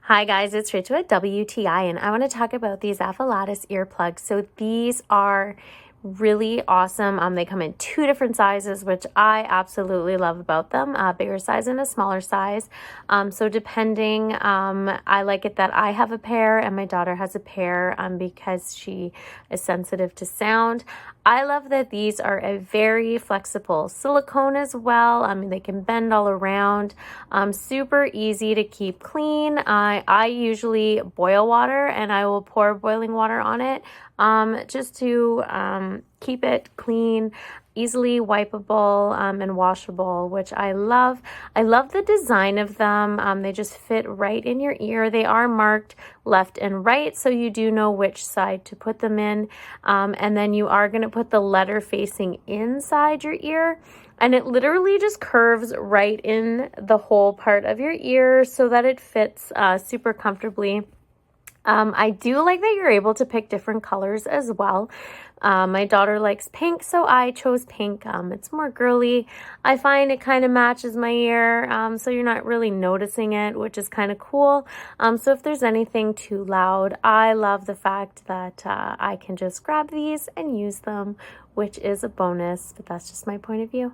Hi guys, it's Rachel at WTI and I want to talk about these Afflatus earplugs. So these are really awesome. They come in two different sizes, which I absolutely love about them, a bigger size and a smaller size. So depending, I like it that I have a pair and my daughter has a pair because she is sensitive to sound. I love that these are a very flexible silicone as well. I mean, they can bend all around. Super easy to keep clean. I usually boil water and I will pour boiling water on it just to keep it clean, easily wipeable and washable, which I love. I love the design of them. They just fit right in your ear. They are marked left and right, so you do know which side to put them in. And then you are going to put the letter facing inside your ear. And it literally just curves right in the whole part of your ear so that it fits super comfortably. I do like that you're able to pick different colors as well. My daughter likes pink, so I chose pink. It's more girly. I find it kind of matches my ear, so you're not really noticing it, which is kind of cool. So if there's anything too loud, I love the fact that I can just grab these and use them, which is a bonus, but that's just my point of view.